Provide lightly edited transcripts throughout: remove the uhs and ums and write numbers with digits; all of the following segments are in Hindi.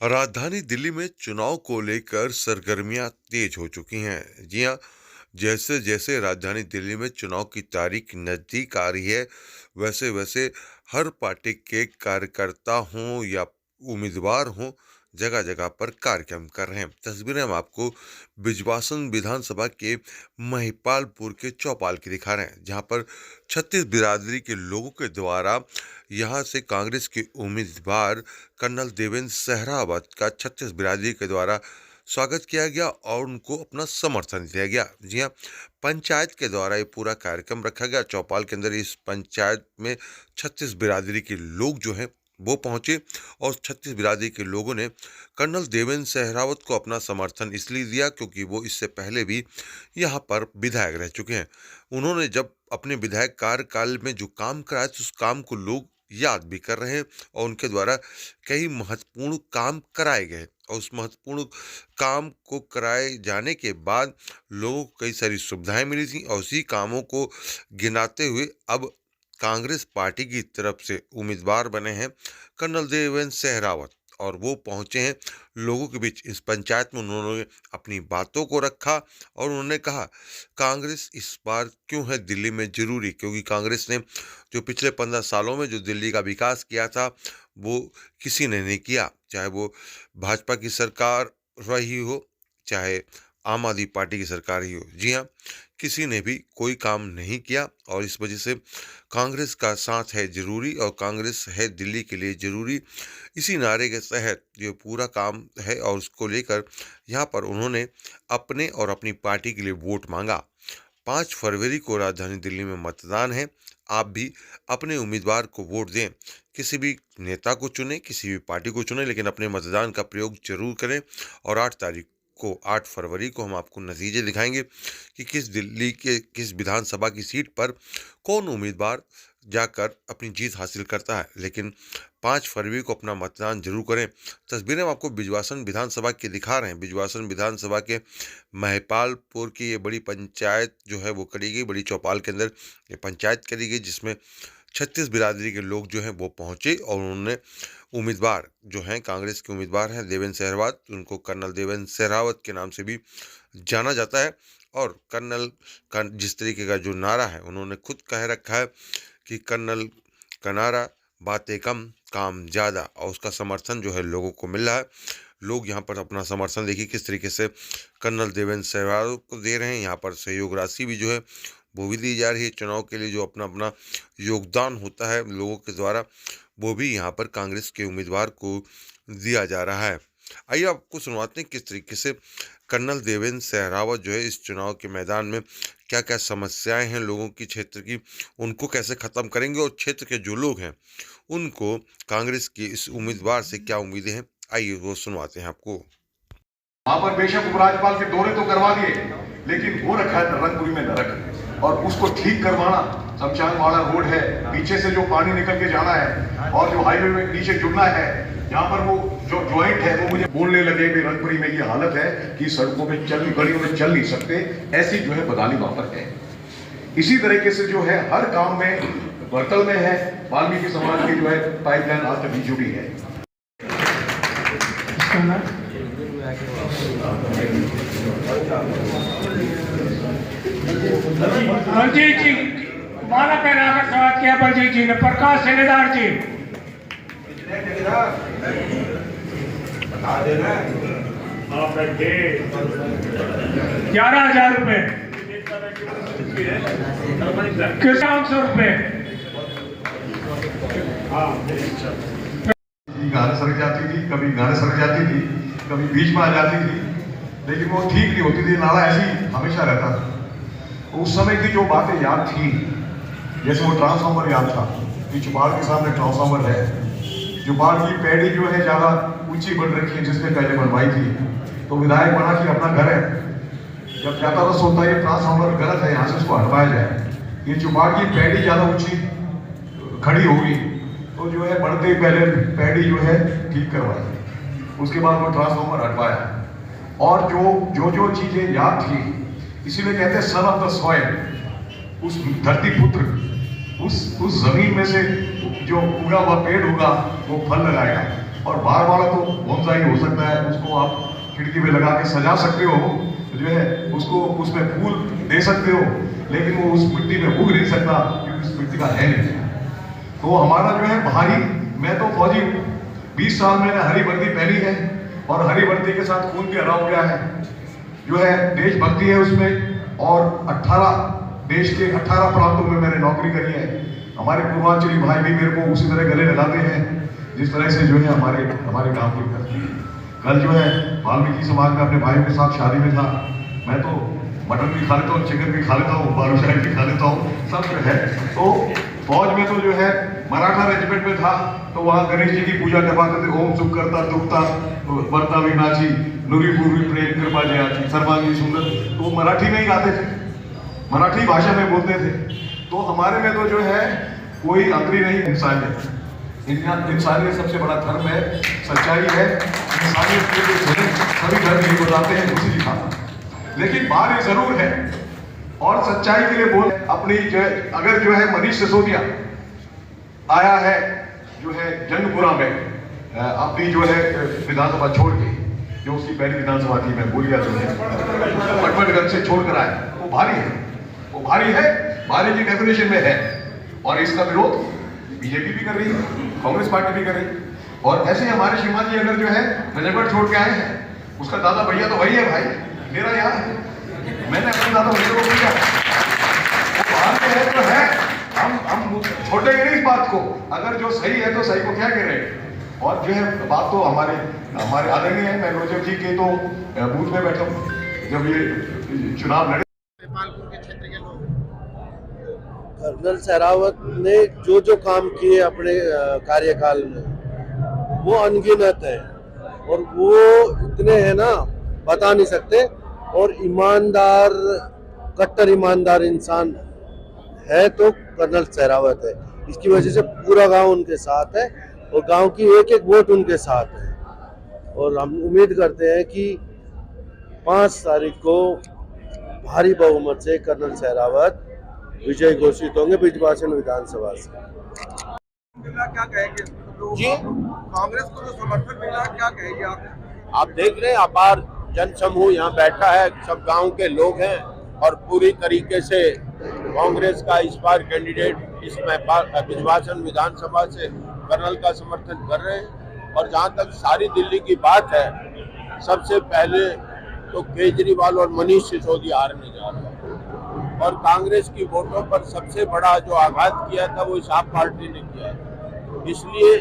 राजधानी दिल्ली में चुनाव को लेकर सरगर्मियां तेज हो चुकी हैं। जी हां, जैसे जैसे राजधानी दिल्ली में चुनाव की तारीख नजदीक आ रही है, वैसे वैसे हर पार्टी के कार्यकर्ता हों या उम्मीदवार हों, जगह जगह पर कार्यक्रम कर रहे हैं। तस्वीरें हम आपको बिजवासन विधानसभा के महिपालपुर के चौपाल की दिखा रहे हैं, जहां पर 36 बिरादरी के लोगों के द्वारा यहां से कांग्रेस के उम्मीदवार कर्नल देवेंद्र सहरावत का 36 बिरादरी के द्वारा स्वागत किया गया और उनको अपना समर्थन दिया गया। जी हाँ, पंचायत के द्वारा ये पूरा कार्यक्रम रखा गया। चौपाल के अंदर इस पंचायत में 36 बिरादरी के लोग जो हैं वो पहुंचे और 36 बिरादरी के लोगों ने कर्नल देवेंद्र सहरावत को अपना समर्थन इसलिए दिया क्योंकि वो इससे पहले भी यहाँ पर विधायक रह चुके हैं। उन्होंने जब अपने विधायक कार्यकाल में जो काम कराया तो उस काम को लोग याद भी कर रहे हैं और उनके द्वारा कई महत्वपूर्ण काम कराए गए और उस महत्वपूर्ण काम को कराए जाने के बाद लोगों को कई सारी सुविधाएं मिली थी और उसी कामों को गिनाते हुए अब कांग्रेस पार्टी की तरफ से उम्मीदवार बने हैं कर्नल देवेंद्र सहरावत और वो पहुंचे हैं लोगों के बीच। इस पंचायत में उन्होंने अपनी बातों को रखा और उन्होंने कहा कांग्रेस इस बार क्यों है दिल्ली में जरूरी, क्योंकि कांग्रेस ने जो पिछले 15 सालों में जो दिल्ली का विकास किया था वो किसी ने नहीं किया, चाहे वो भाजपा की सरकार रही हो चाहे आम आदमी पार्टी की सरकार ही हो। जी हाँ, किसी ने भी कोई काम नहीं किया और इस वजह से कांग्रेस का साथ है जरूरी और कांग्रेस है दिल्ली के लिए जरूरी, इसी नारे के तहत ये पूरा काम है और उसको लेकर यहाँ पर उन्होंने अपने और अपनी पार्टी के लिए वोट मांगा। 5 फरवरी को राजधानी दिल्ली में मतदान है। आप भी अपने उम्मीदवार को वोट दें, किसी भी नेता को चुनें, किसी भी पार्टी को चुनें, लेकिन अपने मतदान का प्रयोग जरूर करें। और 8 फरवरी को हम आपको नतीजे दिखाएंगे कि किस दिल्ली के किस विधानसभा की सीट पर कौन उम्मीदवार जाकर अपनी जीत हासिल करता है। लेकिन 5 फरवरी को अपना मतदान जरूर करें। तस्वीरें हम आपको बिजवासन विधानसभा की दिखा रहे हैं। बिजवासन विधानसभा के महिपालपुर की ये बड़ी पंचायत जो है वो करी गई, बड़ी चौपाल के अंदर ये पंचायत करी गई जिसमें 36 बिरादरी के लोग जो हैं वो पहुंचे और उन्होंने उम्मीदवार जो हैं कांग्रेस के उम्मीदवार हैं देवेंद्र सहरावत, उनको कर्नल देवेंद्र सहरावत के नाम से भी जाना जाता है। और कर्नल का जिस तरीके का जो नारा है उन्होंने खुद कह रखा है कि कर्नल का नारा बातें कम काम ज़्यादा, और उसका समर्थन जो है लोगों को मिल रहा है। लोग यहाँ पर अपना समर्थन देखिए किस तरीके से कर्नल देवेंद्र सहरावत को दे रहे हैं। यहाँ पर सहयोग राशि भी जो है वो भी दी जा रही है। चुनाव के लिए जो अपना अपना योगदान होता है लोगों के द्वारा वो भी यहाँ पर कांग्रेस के उम्मीदवार को दिया जा रहा है। आइए आपको सुनवाते हैं किस तरीके से कर्नल देवेंद्र सहरावत जो है इस चुनाव के मैदान में क्या क्या समस्याएं हैं लोगों की क्षेत्र की, उनको कैसे ख़त्म करेंगे और क्षेत्र के जो लोग हैं उनको कांग्रेस की इस उम्मीदवार से क्या उम्मीदें हैं, आइए वो सुनवाते हैं आपको। वहां पर बेशक उपराज्यपाल के दौरे तो करवा दिए, लेकिन हो रखा है रंगपुरी में नरक, और उसको ठीक करवाना। शमशान वाला रोड है, पीछे से जो पानी निकल के जाना है और जो हाईवे में नीचे जुड़ना है, यहाँ पर वो जो ज्वाइंट है वो मुझे बोलने लगे कि रंगपुरी में ये हालत है कि सड़कों में गलियों में चल नहीं सकते, ऐसी जो है बदहाली वहां पर है। इसी तरीके से जो है हर काम में बर्तल में है, वाल्मीकि समाज की जो है पाइपलाइन आज तक नहीं जुड़ी है। बलजीत जी माला पहनाकर स्वागत किया। बलजीत जी ने प्रकाश सेनेदार जी 11,000 रुपए, किसान 100 रुपए। गाने सड़क जाती थी, कभी गाने सड़क जाती थी, कभी बीच में आ जाती थी, लेकिन वो ठीक नहीं होती थी। नाला ऐसी हमेशा रहता था। उस समय की जो बातें याद थी, जैसे वो ट्रांसफार्मर याद था कि चुपाड़ के सामने ट्रांसफार्मर है, चुपाड़ की पैड़ी जो है ज़्यादा ऊंची बन रखी है जिसने पहले बनवाई थी, तो विधायक बना कि अपना घर है, जब जाता था सोचता ये ट्रांसफार्मर गलत है, यहाँ से उसको हटवाया जाए। ये चुपाड़ की पैड़ी ज़्यादा ऊंची खड़ी होगी तो जो है बढ़ते ही पहले पैड़ी जो है ठीक करवाई, उसके बाद वो ट्रांसफार्मर हटवाया। और जो चीज़ें याद थी, इसीलिए कहते हैं सन ऑफ द सॉइल, उस धरती पुत्र, उस जमीन में से जो उगा हुआ पेड़ होगा वो फल लगाएगा। और बार वाला तो बोनसाई हो सकता है, उसको आप खिड़की में लगा के सजा सकते हो, जो है उसको उसमें फूल दे सकते हो, लेकिन वो उस मिट्टी में उग नहीं सकता क्योंकि उस मिट्टी का है नहीं। तो हमारा जो है बाहरी, मैं तो फौजी हूँ, 20 साल मैंने हरी वर्दी पहनी है और हरी वर्दी के साथ खून भी हरा हो गया है, जो है देशभक्ति है उसमें। और 18 देश के 18 प्रांतों में मैंने नौकरी करी है। हमारे पूर्वांचली भाई भी मेरे को उसी तरह गले लगाते हैं जिस तरह से जो है हमारे गांव के करते हैं। कल जो है वाल्मीकि समाज में अपने भाइयों के साथ शादी में था, मैं तो मटन भी खा लेता हूँ, चिकन भी खा लेता हूँ, बालूशाही भी खा लेता हूँ, सब जो है। तो फौज में तो जो है मराठा रेजिमेंट में था, तो वहाँ गणेश जी की पूजा करवाते थे, ओम सुख करता दुखता वर्ता विनाची नुरी पूर्वी प्रेम कृपा जयाची सर्वांगी सुंदर, तो मराठी में ही गाते थे, मराठी भाषा में बोलते थे। तो हमारे में तो जो है कोई अंतरी नहीं, इंसानियत। इंसानियत सबसे बड़ा धर्म है, सच्चाई है। इंसानियत के लिए सभी धर्म यही बताते हैं, उसी दिखाता। लेकिन बात ये जरूर है और सच्चाई के लिए बोल अपनी जो अगर जो है मनीष सिसोदिया आया है जो है जंगपुरा में अपनी जो है विधानसभा छोड़ के, जो उसकी पहली विधानसभा थी, मैं भूल गया, जो है पटवटगंज से छोड़कर आया, वो भारी है, वो भारी है, भारी की डेफिनेशन में है। और इसका विरोध बीजेपी भी कर रही है, कांग्रेस पार्टी भी कर रही है। और ऐसे हमारे श्रीमान जी अगर जो है नजरगढ़ छोड़ के आए हैं, उसका दादा भैया तो वही है भाई, मेरा यहाँ है, मैंने अपने दादा भैया को पूछा, वो बाहर के है तो है, हम छोड़ेंगे नहीं इस बात को। अगर जो सही है तो सही को क्या कह रहे हैं। और जो है बात तो हमारे आदरणीय है, मैं रोजर जी के तो बूथ में बैठा हूँ जब ये चुनाव लड़े। कर्नल सहरावत ने जो काम किए अपने कार्यकाल में वो अनगिनत है, और वो इतने हैं ना बता नहीं सकते। और ईमानदार, कट्टर ईमानदार इंसान है तो कर्नल सहरावत है। इसकी वजह से पूरा गांव उनके साथ है और गांव की एक एक वोट उनके साथ है। और हम उम्मीद करते हैं कि 5 तारीख को भारी बहुमत से कर्नल सहरावत विजय घोषित होंगे बिजवासन विधानसभा से। क्या कहेंगे जी, कांग्रेस को जो समर्थन मिला, क्या कहेंगे आप देख रहे हैं अपार जन समूह यहाँ बैठा है, सब गांव के लोग हैं और पूरी तरीके से कांग्रेस का इस बार कैंडिडेट इसमें बिजवासन विधानसभा से कर्नल का समर्थन कर रहे हैं। और जहाँ तक सारी दिल्ली की बात है, सबसे पहले तो केजरीवाल और मनीष सिसोदिया हारने जा रहे हैं। और कांग्रेस की वोटों पर सबसे बड़ा जो आघात किया था वो इस आप पार्टी ने किया है। इसलिए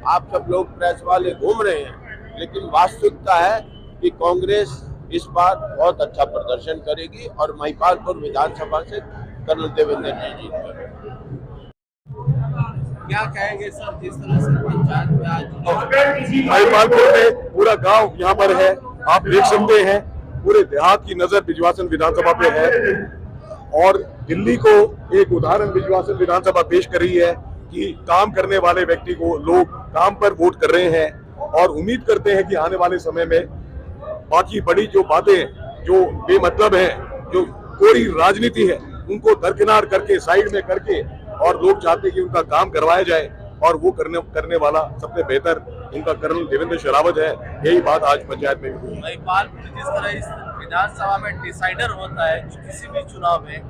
आप सब लोग प्रेस वाले घूम रहे हैं, लेकिन वास्तविकता है कि कांग्रेस इस बार बहुत अच्छा प्रदर्शन करेगी और महिपालपुर विधानसभा से कर्नल देवेंद्र जी जीत करेंगे। क्या कहेंगे सर, जिस तरह से पंचायत में आज महिपालपुर में पूरा गांव यहाँ पर है, आप देख सकते हैं, पूरे देहात की नजर बिजवासन विधानसभा पे है। और दिल्ली को एक उदाहरण बिजवासन विधानसभा पेश कर रही है कि काम करने वाले व्यक्ति को लोग काम पर वोट कर रहे हैं। और उम्मीद करते हैं कि आने वाले समय में बाकी बड़ी जो बातें जो बेमतलब है, जो कोरी राजनीति है, उनको दरकिनार करके, साइड में करके, और लोग चाहते हैं कि उनका काम करवाया जाए, और वो करने वाला सबसे बेहतर उनका कर्नल देवेंद्र शेरावत है। यही बात आज पंचायत में हुई। महिपालपुर जिस तरह इस विधानसभा में डिसाइडर होता है किसी भी चुनाव में,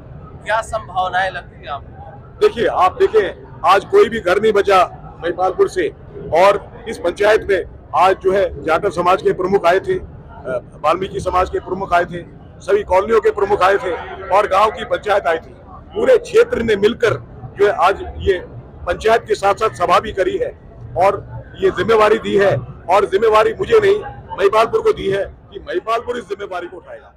क्या संभावनाएं लगती है आपको? देखिए, आप देखें, आज कोई भी घर नहीं बचा महिपालपुर से। और इस पंचायत में आज जो है जाटव समाज के प्रमुख आए थे, वाल्मीकि समाज के प्रमुख आए थे, सभी कॉलोनियों के प्रमुख आए थे और गांव की पंचायत आई थी। पूरे क्षेत्र ने मिलकर जो है आज ये पंचायत के साथ साथ सभा भी करी है और ये जिम्मेवारी दी है। और जिम्मेवारी मुझे नहीं, महिपालपुर को दी है कि महिपालपुर इस जिम्मेवारी को उठाएगा।